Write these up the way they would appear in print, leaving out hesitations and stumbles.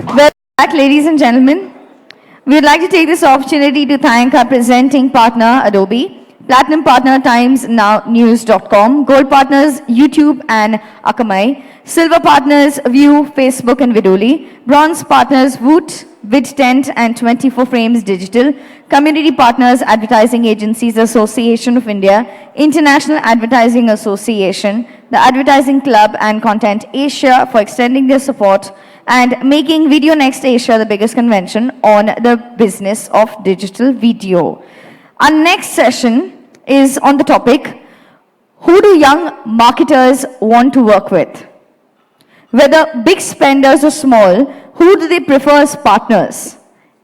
Welcome back, ladies and gentlemen. We would like to take this opportunity to thank our presenting partner, Adobe, Platinum Partner Times Now News.com, Gold Partners, YouTube and Akamai, Silver Partners, View, Facebook and Viduli, Bronze Partners, Woot, VidTent and 24 Frames Digital, Community Partners, Advertising Agencies Association of India, International Advertising Association, the Advertising Club and Content Asia for extending their support and making Video Next Asia the biggest convention on the business of digital video. Our next session is on the topic, who do young marketers want to work with? Whether big spenders or small, who do they prefer as partners?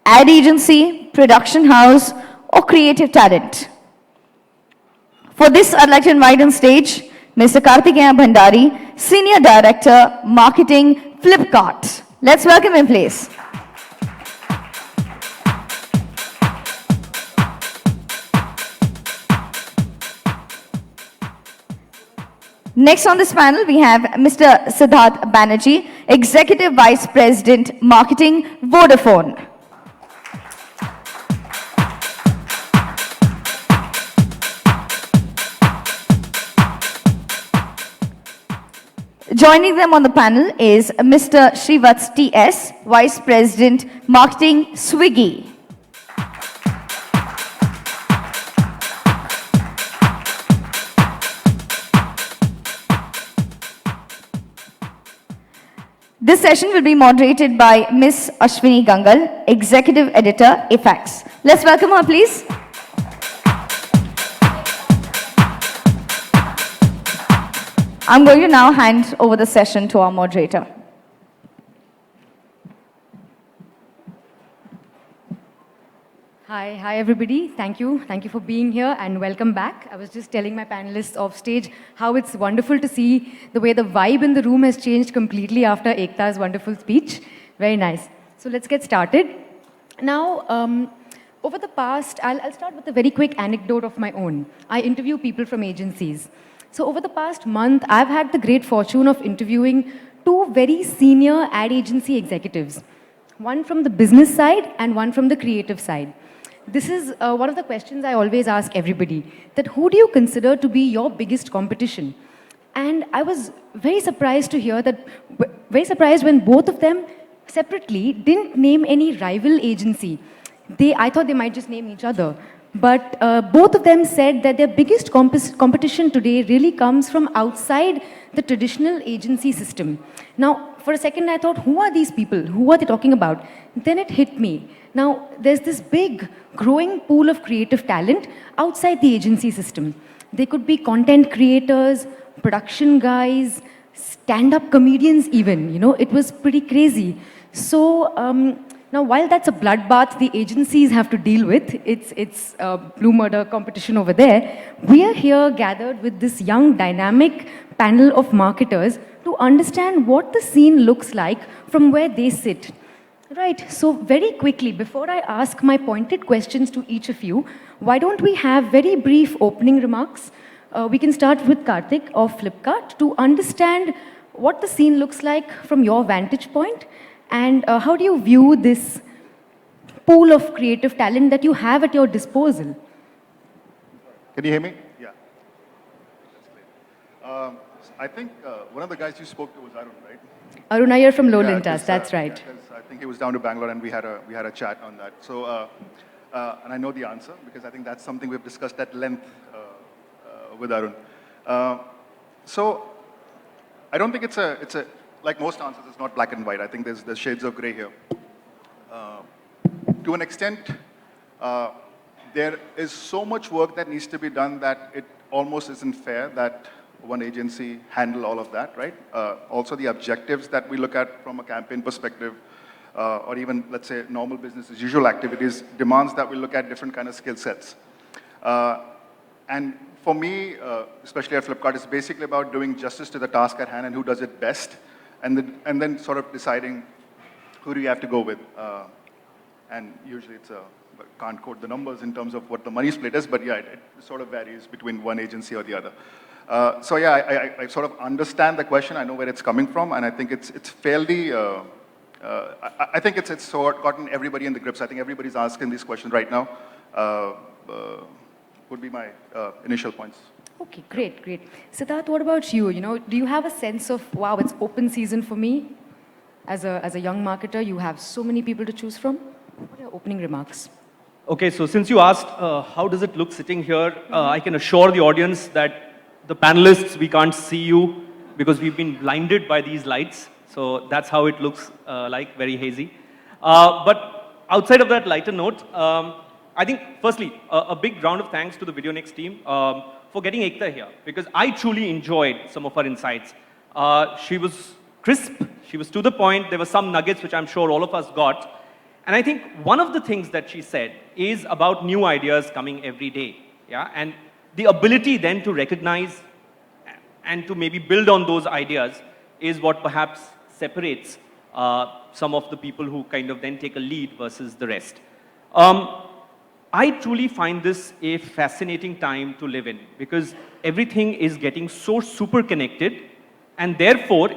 Ad agency, production house, or creative talent? For this, I'd like to invite on stage Mr. Karthikeya Bhandari, Senior Director, Marketing, Flipkart. Let's welcome him, please. Next on this panel, we have Mr. Siddharth Banerjee, Executive Vice President, Marketing, Vodafone. Joining them on the panel is Mr. Srivats T.S., Vice President, Marketing, Swiggy. This session will be moderated by Ms. Ashwini Gangal, Executive Editor, IFAX. Let's welcome her, please. I'm going to now hand over the session to our moderator. Hi everybody. Thank you for being here and welcome back. I was just telling my panelists off stage how it's wonderful to see the way the vibe in the room has changed completely after Ekta's wonderful speech. Very nice. So let's get started. Now, over the past, I'll start with a very quick anecdote of my own. I interview people from agencies. So over the past month, I've had the great fortune of interviewing two very senior ad agency executives, one from the business side and one from the creative side. This is one of the questions I always ask everybody, that who do you consider to be your biggest competition? And I was very surprised to hear that, very surprised when both of them separately didn't name any rival agency. I thought they might just name each other. But both of them said that their biggest competition today really comes from outside the traditional agency system. Now, for a second, I thought, who are these people? Who are they talking about? Then it hit me. Now, there's this big, growing pool of creative talent outside the agency system. They could be content creators, production guys, stand-up comedians even. You know, it was pretty crazy. So, now, while that's a bloodbath the agencies have to deal with, it's blue murder competition over there, we are here gathered with this young, dynamic panel of marketers to understand what the scene looks like from where they sit. Right, so very quickly, before I ask my pointed questions to each of you, why don't we have very brief opening remarks? We can start with Karthik of Flipkart to understand what the scene looks like from your vantage point. And how do you view this pool of creative talent that you have at your disposal? Can you hear me? Yeah. That's great. I think one of the guys you spoke to was Arun, right? Arun Iyer from Lowlintas, that's right. Yeah, I think he was down to Bangalore and we had a chat on that. So, and I know the answer because I think that's something we've discussed at length with Arun. So, I don't think it's a like most answers, it's not black and white. I think there's shades of gray here. To an extent, there is so much work that needs to be done that it almost isn't fair that one agency handle all of that, right? Also the objectives that we look at from a campaign perspective, or even, let's say, normal business as usual activities, demands that we look at different kind of skill sets. And for me, especially at Flipkart, it's basically about doing justice to the task at hand and who does it best, and then sort of deciding who do you have to go with. And usually it's can't quote the numbers in terms of what the money split is, but yeah, it sort of varies between one agency or the other. So yeah, I sort of understand the question. I know where it's coming from, and I think it's fairly I think it's sort gotten everybody in the grips. I think everybody's asking these questions right now. Would be my initial points. Okay, great, great. Siddharth, what about you? You know, do you have a sense of, wow, it's open season for me? As a young marketer, you have so many people to choose from. What are your opening remarks? Okay, so since you asked, how does it look sitting here, I can assure the audience that the panelists, we can't see you because we've been blinded by these lights. So that's how it looks like, very hazy. But outside of that lighter note, I think, firstly, a big round of thanks to the VideoNext team for getting Ekta here, because I truly enjoyed some of her insights. She was crisp, she was to the point, there were some nuggets which I'm sure all of us got. And I think one of the things that she said is about new ideas coming every day, yeah? And the ability then to recognize and to maybe build on those ideas is what perhaps separates some of the people who kind of then take a lead versus the rest. I truly find this a fascinating time to live in because everything is getting so super connected, and therefore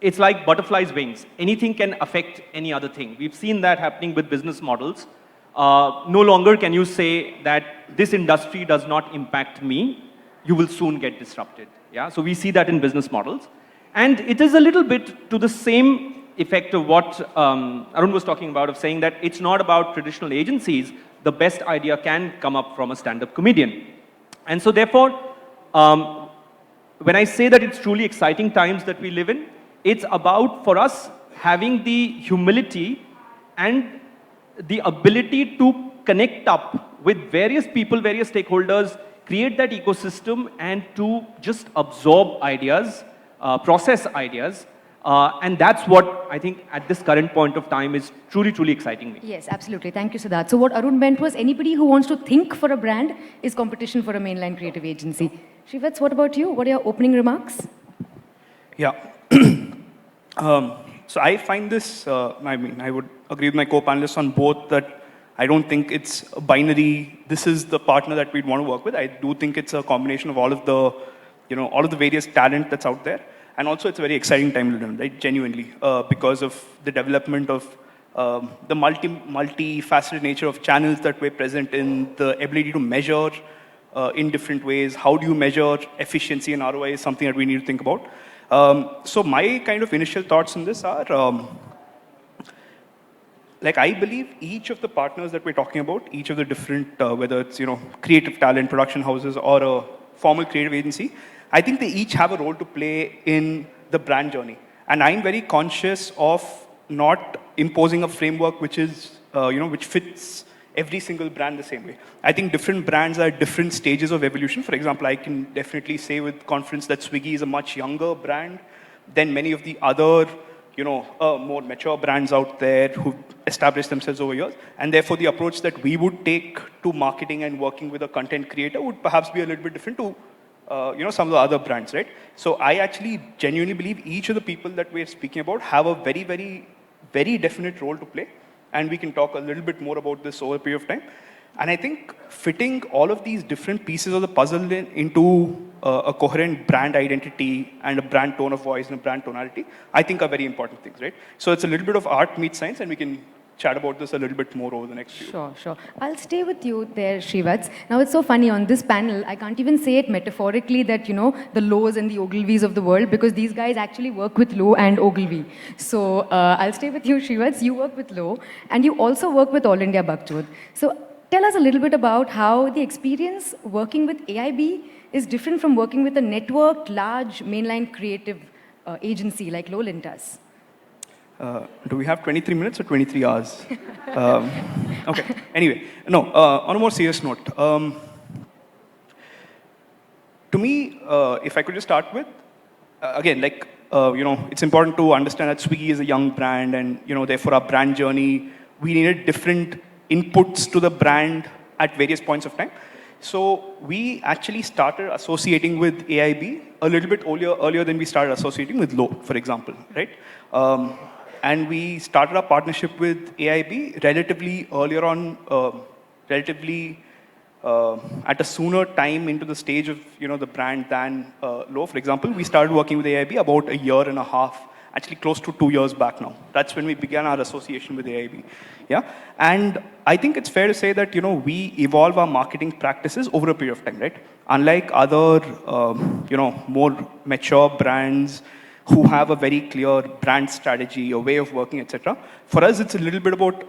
it's like butterfly's wings. Anything can affect any other thing. We've seen that happening with business models. No longer can you say that this industry does not impact me. You will soon get disrupted. Yeah? So we see that in business models. And it is a little bit to the same effect of what Arun was talking about, of saying that it's not about traditional agencies. The best idea can come up from a stand-up comedian. And so therefore, when I say that it's truly exciting times that we live in, it's about, for us, having the humility and the ability to connect up with various people, various stakeholders, create that ecosystem, and to just absorb ideas, process ideas. And that's what I think at this current point of time is truly, truly exciting me. Yes, absolutely. Thank you, Siddharth. So what Arun meant was anybody who wants to think for a brand is competition for a mainline creative agency. Shivats, what about you? What are your opening remarks? Yeah. So I find this, I mean, I would agree with my co-panelists on both that I don't think it's a binary, this is the partner that we'd want to work with. I do think it's a combination of all of the, you know, all of the various talent that's out there. And also it's a very exciting time to learn, right, genuinely, because of the development of the multi-faceted nature of channels that we're present in, the ability to measure in different ways. How do you measure efficiency and ROI is something that we need to think about. So my kind of initial thoughts on this are, like I believe each of the partners that we're talking about, each of the different, whether it's, you know, creative talent, production houses, or a formal creative agency, I think they each have a role to play in the brand journey. And I'm very conscious of not imposing a framework which is, you know, which fits every single brand the same way. I think different brands are at different stages of evolution. For example, I can definitely say with confidence that Swiggy is a much younger brand than many of the other, you know, more mature brands out there who established themselves over years. And therefore, the approach that we would take to marketing and working with a content creator would perhaps be a little bit different to, you know, some of the other brands, right? So I actually genuinely believe each of the people that we're speaking about have a very, very, very definite role to play. And we can talk a little bit more about this over a period of time. And I think fitting all of these different pieces of the puzzle into a coherent brand identity and a brand tone of voice and a brand tonality, I think are very important things, right? So it's a little bit of art meets science, and we can chat about this a little bit more over the next few. Sure, sure. I'll stay with you there, Shivats. Now, it's so funny, on this panel, I can't even say it metaphorically that, you know, the Lows and the Ogilvies of the world, because these guys actually work with Low and Ogilvy. So I'll stay with you, Shivats. You work with Low, and you also work with All India Bakchod. So tell us a little bit about how the experience working with AIB is different from working with a networked, large, mainline creative agency like Lowland does. Do we have 23 minutes or 23 hours? Okay. Anyway, no, on a more serious note, to me, if I could just start with, again, like, you know, it's important to understand that Swiggy is a young brand, and, you know, therefore our brand journey, we needed different inputs to the brand at various points of time. So we actually started associating with AIB a little bit earlier than we started associating with Low, for example, right? And we started our partnership with AIB relatively earlier on, at a sooner time into the stage of, you know, the brand than Low. For example, we started working with AIB about a year and a half actually close to 2 years back now. That's when we began our association with AIB. Yeah, and I think it's fair to say that we evolve our marketing practices over a period of time, right? Unlike other more mature brands who have a very clear brand strategy, a way of working, etc. For us, it's a little bit about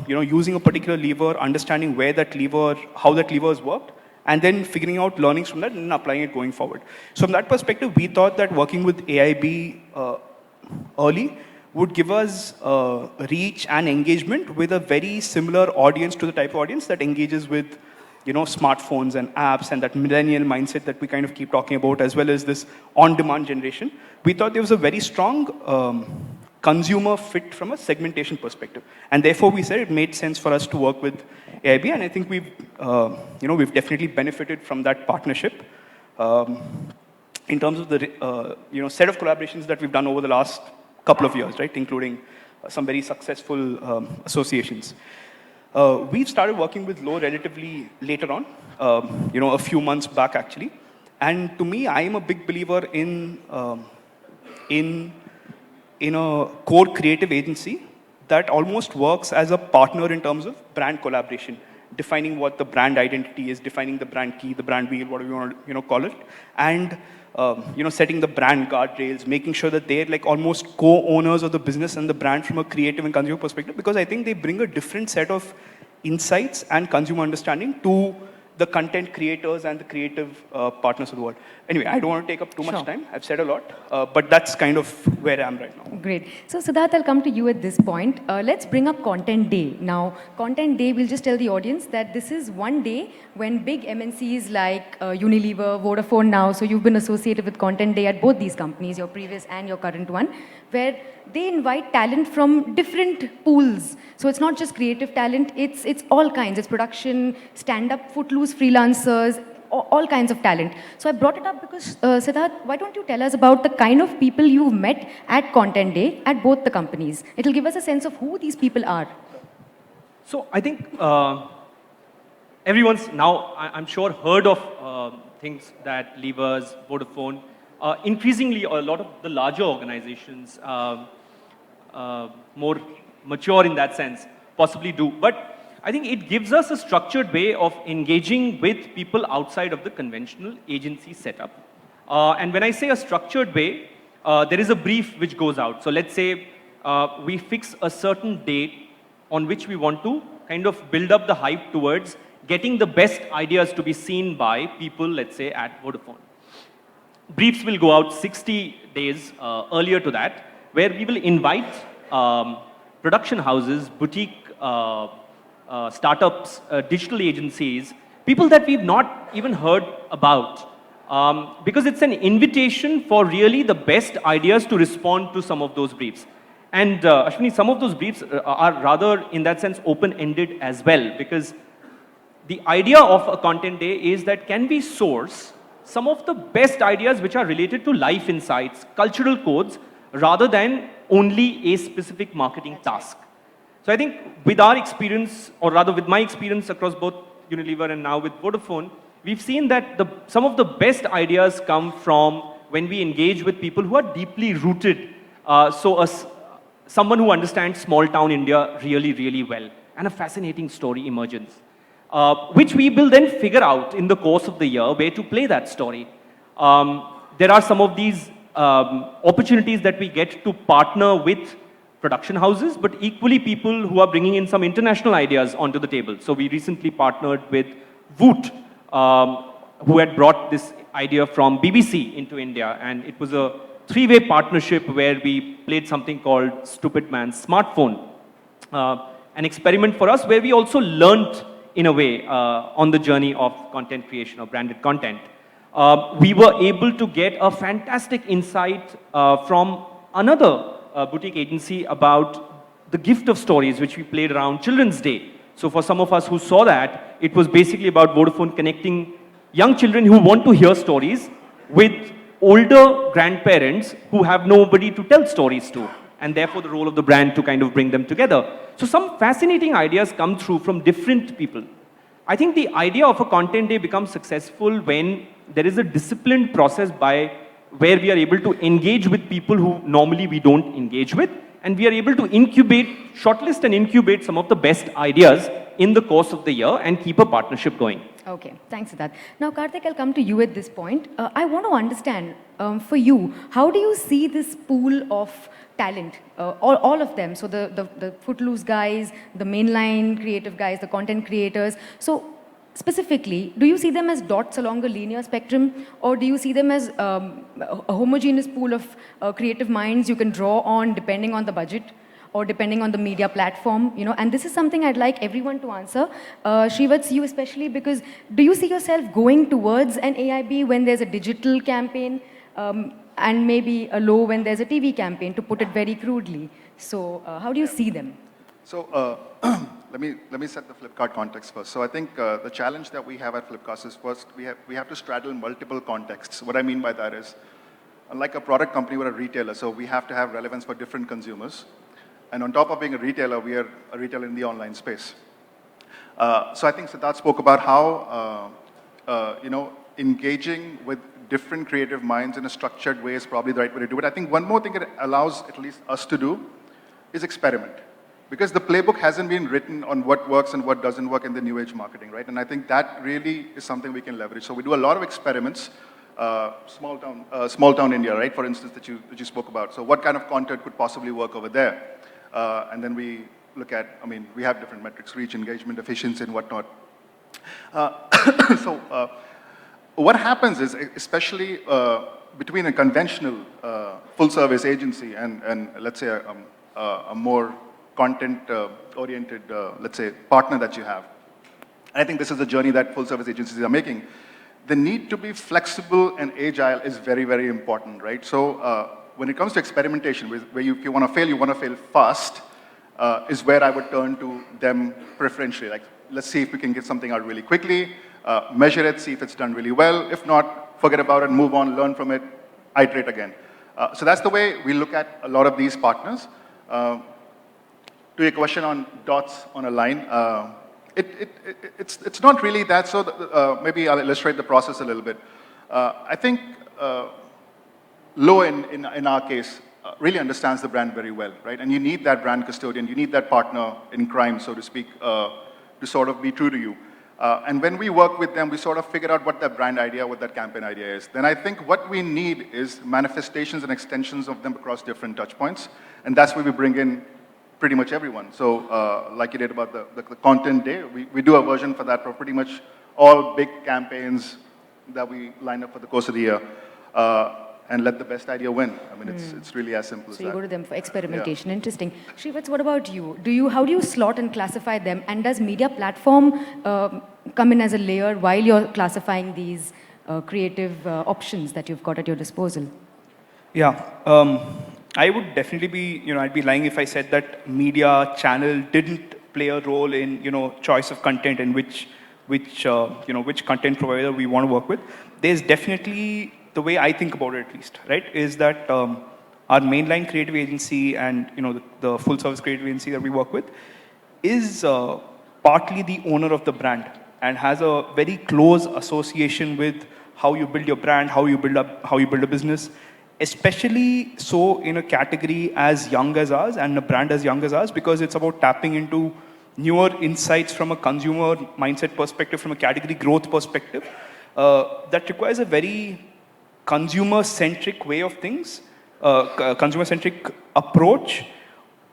using a particular lever, understanding where that lever, how that lever has worked, and then figuring out learnings from that and applying it going forward. So from that perspective, we thought that working with AIB early would give us reach and engagement with a very similar audience to the type of audience that engages with smartphones and apps and that millennial mindset that we kind of keep talking about, as well as this on-demand generation. We thought there was a very strong consumer fit from a segmentation perspective. And therefore, we said it made sense for us to work with AIB, and I think we've definitely benefited from that partnership in terms of the set of collaborations that we've done over the last couple of years, right, including some very successful associations. We've started working with Low relatively later on, a few months back actually. And to me, I am a big believer in a core creative agency that almost works as a partner in terms of brand collaboration, defining what the brand identity is, defining the brand key, the brand wheel, whatever you want to call it, and setting the brand guardrails, making sure that they're like almost co-owners of the business and the brand from a creative and consumer perspective, because I think they bring a different set of insights and consumer understanding to the content creators and the creative partners of the world. Anyway, I don't want to take up too much time. I've said a lot, but that's kind of where I am right now. Great. So Siddharth, I'll come to you at this point. Let's bring up Content Day. Now, Content Day, we'll just tell the audience that this is one day when big MNCs like Unilever, Vodafone now, so you've been associated with Content Day at both these companies, your previous and your current one, where they invite talent from different pools. So it's not just creative talent, it's all kinds. It's production, stand-up, footloose freelancers, all kinds of talent. So I brought it up because, Siddharth, why don't you tell us about the kind of people you've met at Content Day at both the companies? It'll give us a sense of who these people are. So I think everyone's now, I'm sure, heard of things that Levers, Vodafone, increasingly a lot of the larger organizations, more mature in that sense, possibly do. But I think it gives us a structured way of engaging with people outside of the conventional agency setup. And when I say a structured way, there is a brief which goes out. So let's say we fix a certain date on which we want to kind of build up the hype towards getting the best ideas to be seen by people, let's say, at Vodafone. Briefs will go out 60 days earlier to that, where we will invite production houses, boutique startups, digital agencies, people that we've not even heard about. Because it's an invitation for really the best ideas to respond to some of those briefs. And Ashwini, some of those briefs are rather, in that sense, open-ended as well. Because the idea of a Content Day is that can we source some of the best ideas which are related to life insights, cultural codes, rather than only a specific marketing task. So I think with our experience, or rather with my experience across both Unilever and now with Vodafone, we've seen that some of the best ideas come from when we engage with people who are deeply rooted. Someone who understands small town India really, really well, and a fascinating story emerges, which we will then figure out in the course of the year where to play that story. There are some of these opportunities that we get to partner with production houses, but equally people who are bringing in some international ideas onto the table. So we recently partnered with Voot, who had brought this idea from BBC into India, and it was a three-way partnership where we played something called Stupid Man's Smartphone, an experiment for us where we also learnt in a way on the journey of content creation or branded content. We were able to get a fantastic insight from another boutique agency about the gift of stories, which we played around Children's Day. So for some of us who saw that, it was basically about Vodafone connecting young children who want to hear stories with older grandparents who have nobody to tell stories to, and therefore the role of the brand to kind of bring them together. So some fascinating ideas come through from different people. I think the idea of a Content Day becomes successful when there is a disciplined process by where we are able to engage with people who normally we don't engage with, and we are able to shortlist and incubate some of the best ideas in the course of the year and keep a partnership going. Okay, thanks for that. Now, Karthik, I'll come to you at this point. I want to understand, for you, how do you see this pool of talent, all of them, so the Footloose guys, the mainline creative guys, the content creators. So specifically, do you see them as dots along a linear spectrum, or do you see them as a homogeneous pool of creative minds you can draw on depending on the budget or depending on the media platform, you know? And this is something I'd like everyone to answer. Shrivats, you especially, because do you see yourself going towards an AIB when there's a digital campaign, and maybe a low when there's a TV campaign, to put it very crudely? So how do you see them? So let me set the Flipkart context first. So I think the challenge that we have at Flipkart is first we have to straddle multiple contexts. What I mean by that is, unlike a product company, we're a retailer, so we have to have relevance for different consumers. And on top of being a retailer, we are a retailer in the online space. So I think Siddharth spoke about how engaging with different creative minds in a structured way is probably the right way to do it. I think one more thing it allows at least us to do is experiment. Because the playbook hasn't been written on what works and what doesn't work in the new age marketing, right? And I think that really is something we can leverage. So we do a lot of experiments. Small town India, right? For instance, that you spoke about. So what kind of content could possibly work over there? And then we look at, we have different metrics: reach, engagement, efficiency, and whatnot. So what happens is, especially between a conventional full-service agency and let's say a more content-oriented, let's say, partner that you have. I think this is a journey that full-service agencies are making. The need to be flexible and agile is very, very important, right? So when it comes to experimentation, where if you want to fail, you want to fail fast, is where I would turn to them preferentially. Like, let's see if we can get something out really quickly, measure it, see if it's done really well. If not, forget about it, move on, learn from it, iterate again. So that's the way we look at a lot of these partners. To your question on dots on a line, it's not really that. So maybe I'll illustrate the process a little bit. I think Lo, in our case, really understands the brand very well, right? And you need that brand custodian, you need that partner in crime, so to speak, to sort of be true to you. And when we work with them, we sort of figure out what that brand idea, what that campaign idea is. Then I think what we need is manifestations and extensions of them across different touch points. And that's where we bring in pretty much everyone. So like you did about the content day, we do a version for that for pretty much all big campaigns that we line up for the course of the year. And let the best idea win. It's really as simple as that. So you go to them for experimentation. Yeah. Interesting. Shrivats, what about you? How do you slot and classify them? And does media platform come in as a layer while you're classifying these creative options that you've got at your disposal? Yeah, I would definitely be, I'd be lying if I said that media channel didn't play a role in, choice of content and which content provider we want to work with. There's definitely, the way I think about it at least, right, is that our mainline creative agency and, the full service creative agency that we work with is partly the owner of the brand and has a very close association with how you build your brand, how you build a business. Especially so in a category as young as ours and a brand as young as ours, because it's about tapping into newer insights from a consumer mindset perspective, from a category growth perspective, that requires a very consumer-centric way of things, consumer-centric approach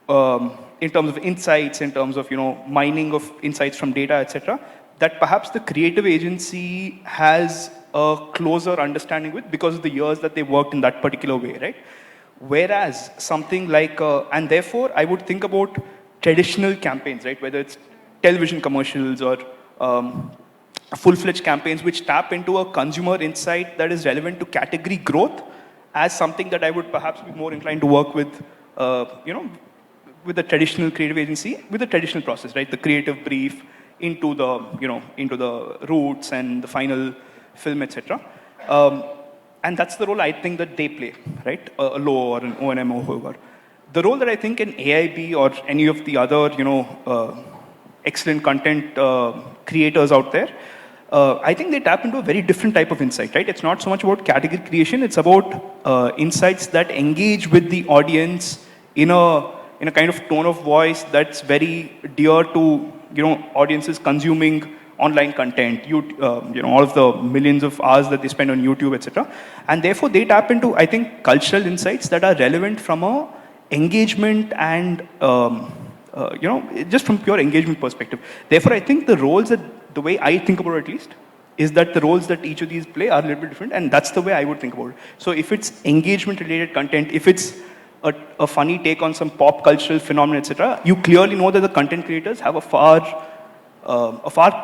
in terms of insights, in terms of mining of insights from data, etc., that perhaps the creative agency has a closer understanding with because of the years that they worked in that particular way, right? Whereas something like, and therefore I would think about traditional campaigns, right? Whether it's television commercials or full-fledged campaigns which tap into a consumer insight that is relevant to category growth as something that I would perhaps be more inclined to work with, with a traditional creative agency, with a traditional process, right? The creative brief into the roots and the final film, etc. And that's the role I think that they play, right? A Lo or an O&M or whoever. The role that I think an AIB or any of the other, excellent content creators out there I think they tap into a very different type of insight, right? It's not so much about category creation, it's about insights that engage with the audience in a kind of tone of voice that's very dear to, audiences consuming online content, all of the millions of hours that they spend on YouTube, etc. And therefore, they tap into, I think, cultural insights that are relevant from a engagement and, just from pure engagement perspective. Therefore, I think the way I think about it at least, is that the roles that each of these play are a little bit different, and that's the way I would think about it. So if it's engagement-related content, if it's a funny take on some pop cultural phenomenon, etc., you clearly know that the content creators have a far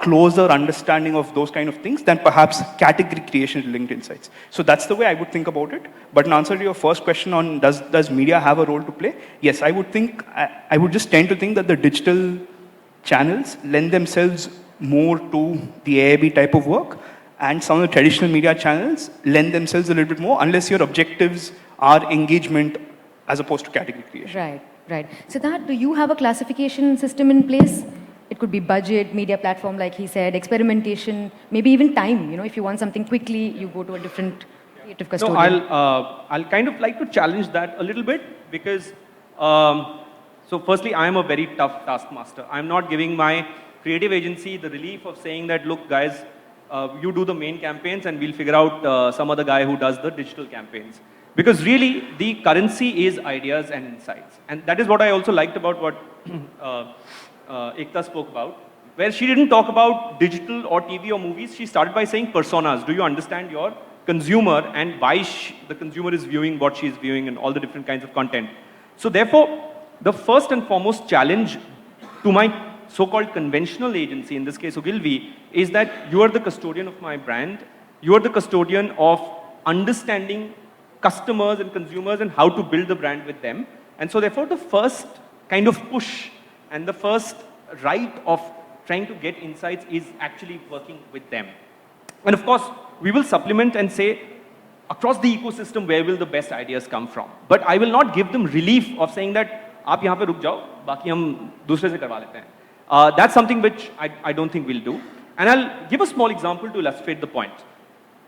closer understanding of those kind of things than perhaps category creation linked insights. So that's the way I would think about it. But in answer to your first question on does media have a role to play? Yes, I would just tend to think that the digital channels lend themselves more to the AIB type of work, and some of the traditional media channels lend themselves a little bit more unless your objectives are engagement as opposed to category creation. Right, right. Siddharth, do you have a classification system in place? It could be budget, media platform, like he said, experimentation, maybe even time. If you want something quickly, you go to a different creative custodian. No, I'll kind of like to challenge that a little bit because, so firstly, I am a very tough taskmaster. I'm not giving my creative agency the relief of saying that, look, guys, you do the main campaigns and we'll figure out some other guy who does the digital campaigns. Because really, the currency is ideas and insights. And that is what I also liked about what Ekta spoke about, where she didn't talk about digital or TV or movies. She started by saying personas. Do you understand your consumer and why the consumer is viewing what she is viewing and all the different kinds of content? So therefore, the first and foremost challenge to my so-called conventional agency, in this case Ogilvy, is that you are the custodian of my brand. You are the custodian of understanding customers and consumers and how to build the brand with them. And so therefore the first kind of push and the first right of trying to get insights is actually working with them. And of course, we will supplement and say, across the ecosystem, where will the best ideas come from? But I will not give them relief of saying that, aap yahan pe ruk jao, baki hum dusre se karwa lete hain. That's something which I don't think we'll do. And I'll give a small example to illustrate the point.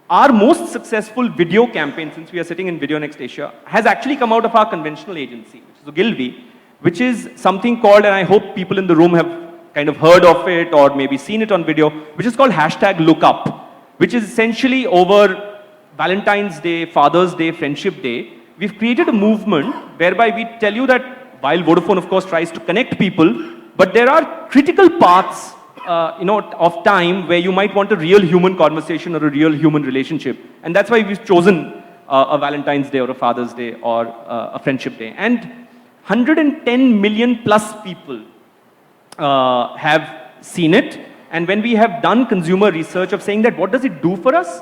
Our most successful video campaign, since we are sitting in Video Next Asia, has actually come out of our conventional agency, which is Ogilvy, which is something called, and I hope people in the room have kind of heard of it or maybe seen it on video, which is called #lookup, which is essentially over Valentine's Day, Father's Day, Friendship Day. We've created a movement whereby we tell you that while Vodafone, of course, tries to connect people, but there are critical parts of time where you might want a real human conversation or a real human relationship. And that's why we've chosen a Valentine's Day or a Father's Day or a Friendship Day. And 110 million plus people have seen it. And when we have done consumer research of saying that what does it do for us,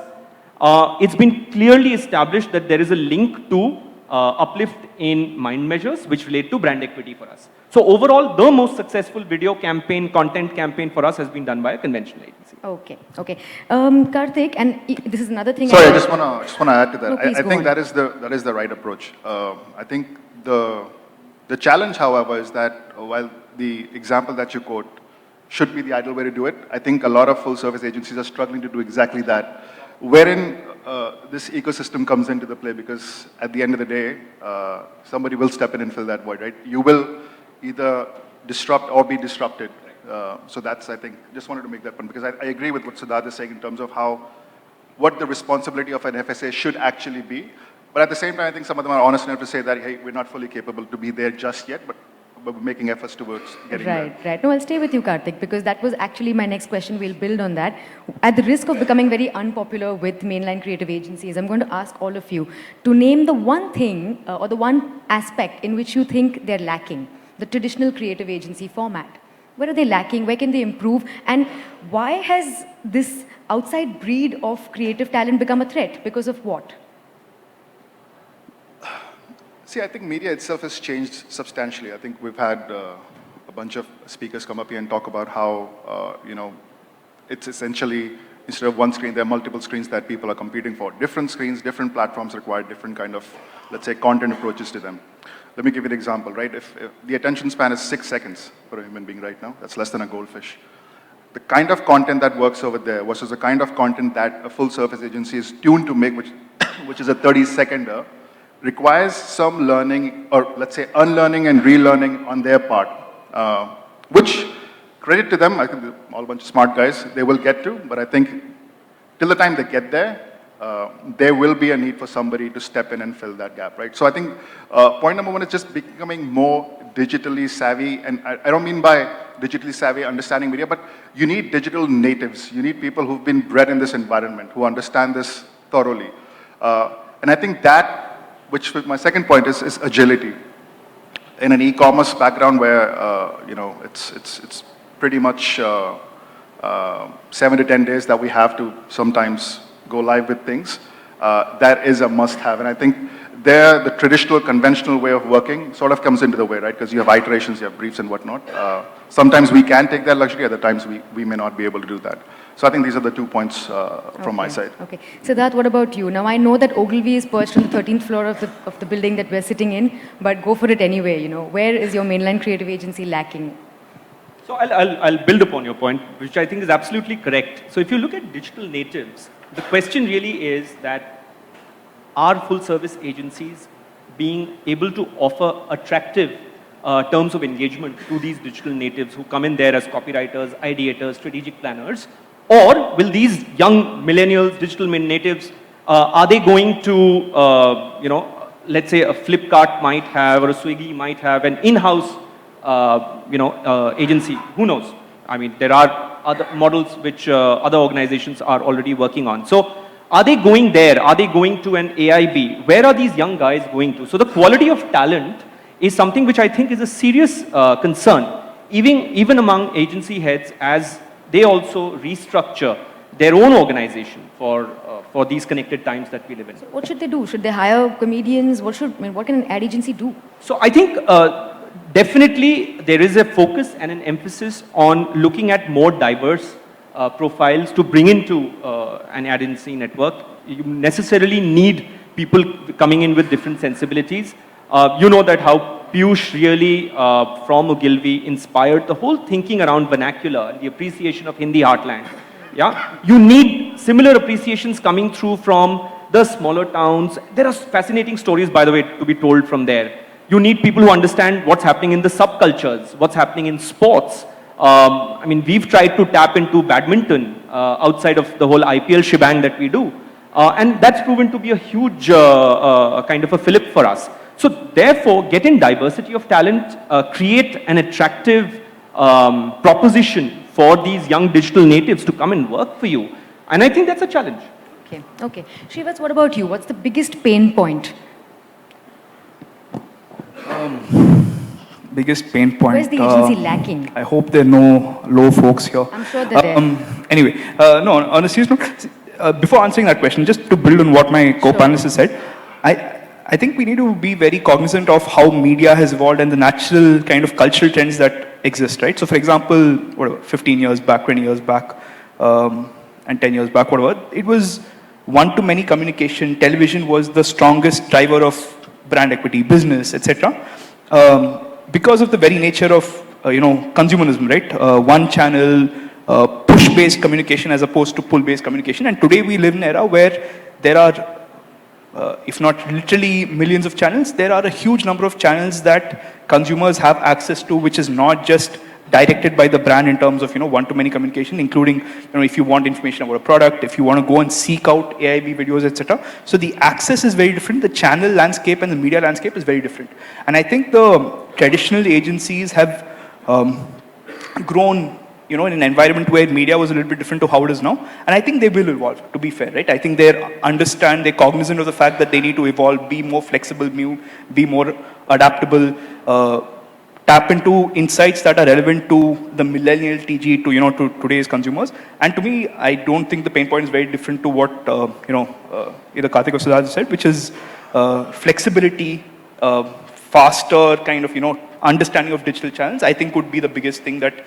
it's been clearly established that there is a link to uplift in mind measures which relate to brand equity for us. So overall, the most successful video campaign, content campaign for us has been done by a conventional agency. Okay, okay. Karthik, and this is another thing. Sorry, I just want to add to that. No, please I go think on. that is the right approach. I think the challenge, however, is that while the example that you quote should be the ideal way to do it, I think a lot of full-service agencies are struggling to do exactly that, wherein this ecosystem comes into the play, because at the end of the day, somebody will step in and fill that void, right? You will either disrupt or be disrupted. So that's, I think, just wanted to make that point, because I agree with what Siddharth is saying in terms of what the responsibility of an FSA should actually be. But at the same time, I think some of them are honest enough to say that, hey, we're not fully capable to be there just yet, but we're making efforts towards getting there. Right, right. No, I'll stay with you, Karthik, because that was actually my next question. We'll build on that. At the risk of becoming very unpopular with mainline creative agencies, I'm going to ask all of you to name the one thing or the one aspect in which you think they're lacking, the traditional creative agency format. Where are they lacking? Where can they improve? And why has this outside breed of creative talent become a threat? Because of what? See, I think media itself has changed substantially. I think we've had a bunch of speakers come up here and talk about how, it's essentially, instead of one screen, there are multiple screens that people are competing for. Different screens, different platforms require different kind of, let's say, content approaches to them. Let me give you an example, right? If the attention span is 6 seconds for a human being right now, that's less than a goldfish. the kind of content that works over there versus the kind of content that a full-service agency is tuned to make, which, which is a 30-seconder, requires some learning, or let's say unlearning and relearning on their part, which, credit to them, I think they're all a bunch of smart guys, they will get to, but I think till the time they get there, there will be a need for somebody to step in and fill that gap, right? So I think point number one is just becoming more digitally savvy, and I don't mean by digitally savvy understanding media, but you need digital natives. You need people who've been bred in this environment, who understand this thoroughly. And I think that, which my second point is agility. In an e-commerce background where, you know, it's pretty much 7 to 10 days that we have to sometimes go live with things, that is a must-have. And I think there, the traditional, conventional way of working sort of comes into the way, right? Because you have iterations, you have briefs and whatnot. Sometimes we can take that luxury, other times we may not be able to do that. So I think these are the 2 points from my side. Okay. Siddharth, what about you? Now, I know that Ogilvy is perched on the 13th floor of the building that we're sitting in, but go for it anyway, you know. Where is your mainline creative agency lacking? So I'll build upon your point, which I think is absolutely correct. So if you look at digital natives, the question really is that are full service agencies being able to offer attractive terms of engagement to these digital natives who come in there as copywriters, ideators, strategic planners? Or will these young millennials, digital natives, are they going to, you know, let's say a Flipkart might have or a Swiggy might have an in-house, you know, agency? Who knows? I mean, there are other models which other organizations are already working on. So are they going there? Are they going to an AIB? Where are these young guys going to? So the quality of talent is something which I think is a serious concern, even among agency heads as they also restructure their own organization for these connected times that we live in. So what should they do? Should they hire comedians? What can an ad agency do? So I think definitely there is a focus and an emphasis on looking at more diverse profiles to bring into an ad agency network. You necessarily need people coming in with different sensibilities. You know that how Piyush really from Ogilvy inspired the whole thinking around vernacular and the appreciation of Hindi heartland. Yeah, you need similar appreciations coming through from the smaller towns. There are fascinating stories, by the way, to be told from there. You need people who understand what's happening in the subcultures, what's happening in sports. I mean, we've tried to tap into badminton outside of the whole IPL shebang that we do. And that's proven to be a huge kind of a fillip for us. So therefore, get in diversity of talent, create an attractive proposition for these young digital natives to come and work for you. And I think that's a challenge. Okay, okay. Shrivats, what about you? What's the biggest pain point? Biggest pain point. Where's the agency lacking? I hope there are no low folks here. I'm sure they're there. Anyway, no, on a serious note, before answering that question, just to build on what my co-panelists have said, I think we need to be very cognizant of how media has evolved and the natural kind of cultural trends that exist, right? So for example, whatever, 15 years back, 20 years back, and 10 years back, whatever, it was one-to-many communication. Television was the strongest driver of brand equity, business, etc. Because of the very nature of, you know, consumerism, right? One channel, push-based communication as opposed to pull-based communication. And today we live in an era where there are if not literally millions of channels, there are a huge number of channels that consumers have access to, which is not just directed by the brand in terms of, you know, one-to-many communication, including, you know, if you want information about a product, if you want to go and seek out AIB videos, etc. So the access is very different. The channel landscape and the media landscape is very different. And I think the traditional agencies have grown, you know, in an environment where media was a little bit different to how it is now. And I think they will evolve, to be fair, right? I think they're cognizant of the fact that they need to evolve, be more flexible, be more adaptable, tap into insights that are relevant to the millennial TG, to, you know, to today's consumers. And to me, I don't think the pain point is very different to what, you know, either Karthik or Siddharth said, which is flexibility, faster kind of, you know, understanding of digital channels, I think would be the biggest thing that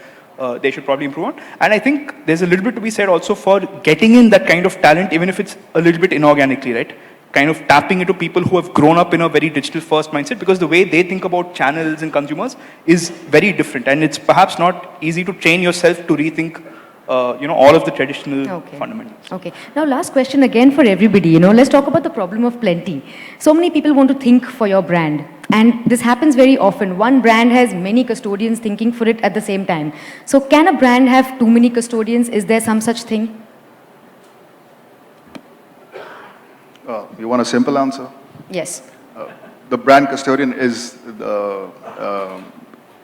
they should probably improve on. And I think there's a little bit to be said also for getting in that kind of talent, even if it's a little bit inorganically, right? Kind of tapping into people who have grown up in a very digital first mindset, because the way they think about channels and consumers is very different. And it's perhaps not easy to train yourself to rethink all of the traditional Okay. fundamentals. Okay. Now, last question again for everybody. Let's talk about the problem of plenty. So many people want to think for your brand, and this happens very often. One brand has many custodians thinking for it at the same time. So, can a brand have too many custodians? Is there some such thing? You want a simple answer? Yes. The brand custodian is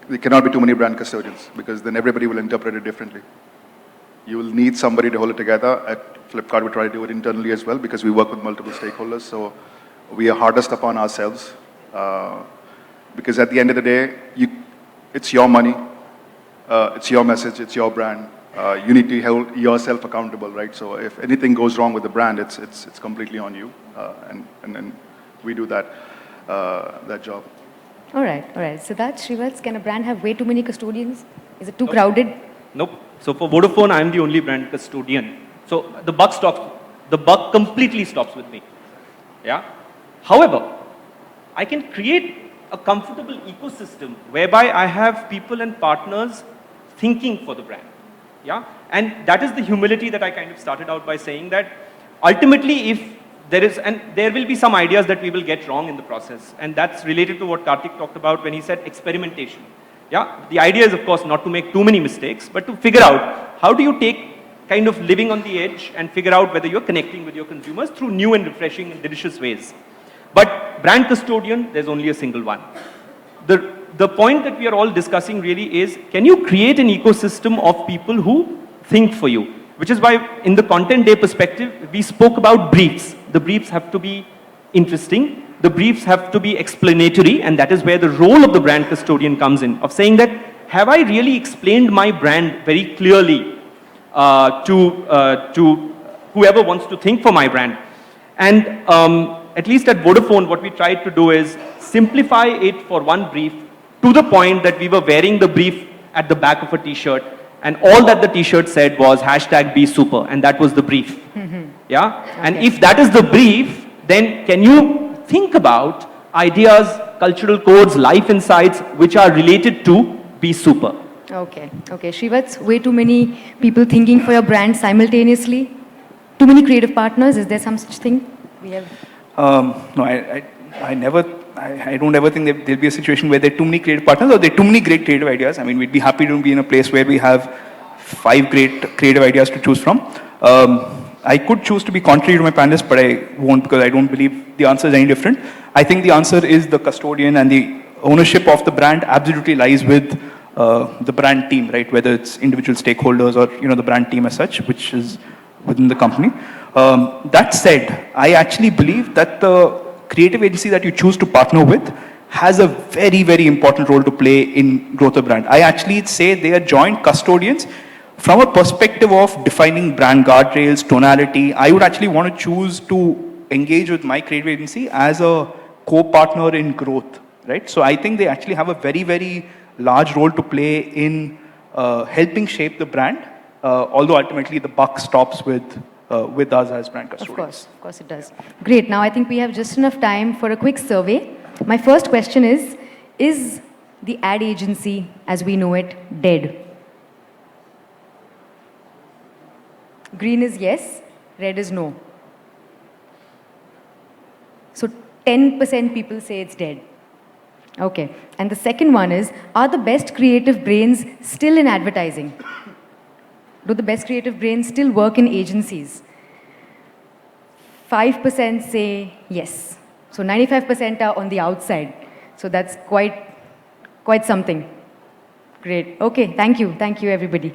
there cannot be too many brand custodians because then everybody will interpret it differently. You will need somebody to hold it together. At Flipkart, we try to do it internally as well because we work with multiple stakeholders. So we are hardest upon ourselves because at the end of the day, it's your money, it's your message, it's your brand. You need to hold yourself accountable, right? So if anything goes wrong with the brand, it's completely on you, and then we do that job. All right. Siddharth, Shrivats, can a brand have way too many custodians? Is it too crowded? Nope. So for Vodafone, I'm the only brand custodian. So the buck completely stops with me. Yeah. However, I can create a comfortable ecosystem whereby I have people and partners thinking for the brand. Yeah. And that is the humility that I kind of started out by saying that ultimately if there is, and there will be some ideas that we will get wrong in the process. And that's related to what Karthik talked about when he said experimentation. Yeah, the idea is of course not to make too many mistakes, but to figure out how do you take kind of living on the edge and figure out whether you're connecting with your consumers through new and refreshing and delicious ways. But brand custodian, there's only a single one. The point that we are all discussing really is, can you create an ecosystem of people who think for you? Which is why in the content day perspective, we spoke about briefs. The briefs have to be interesting. The briefs have to be explanatory, and that is where the role of the brand custodian comes in, of saying that, have I really explained my brand very clearly to whoever wants to think for my brand? And at least at Vodafone, what we tried to do is simplify it for one brief to the point that we were wearing the brief at the back of a t-shirt, and all that the t-shirt said was #BeSuper, and that was the brief. Yeah? Okay. And if that is the brief, then can you think about ideas, cultural codes, life insights, which are related to Be Super? Okay. Shrivats, way too many people thinking for your brand simultaneously? Too many creative partners? Is there some such thing? We have. No, I don't ever think there'll be a situation where there are too many creative partners or there are too many great creative ideas. I mean, we'd be happy to be in a place where we have 5 great creative ideas to choose from. I could choose to be contrary to my panelists, but I won't because I don't believe the answer is any different. I think the answer is the custodian, and the ownership of the brand absolutely lies with the brand team, right? Whether it's individual stakeholders or the brand team as such, which is within the company. That said, I actually believe that the creative agency that you choose to partner with has a very, very important role to play in growth of brand. I actually say they are joint custodians. From a perspective of defining brand guardrails, tonality, I would actually want to choose to engage with my creative agency as a co-partner in growth, right? So I think they actually have a very, very large role to play in helping shape the brand, although ultimately the buck stops with us as brand custodians. Of course it does. Great. Now I think we have just enough time for a quick survey. My first question is the ad agency as we know it dead? Green is yes, red is no. So 10% people say it's dead. Okay. And the second one is, are the best creative brains still in advertising? Do the best creative brains still work in agencies? 5% say yes. So 95% are on the outside. So that's quite something. Great. Okay, thank you. Thank you, everybody.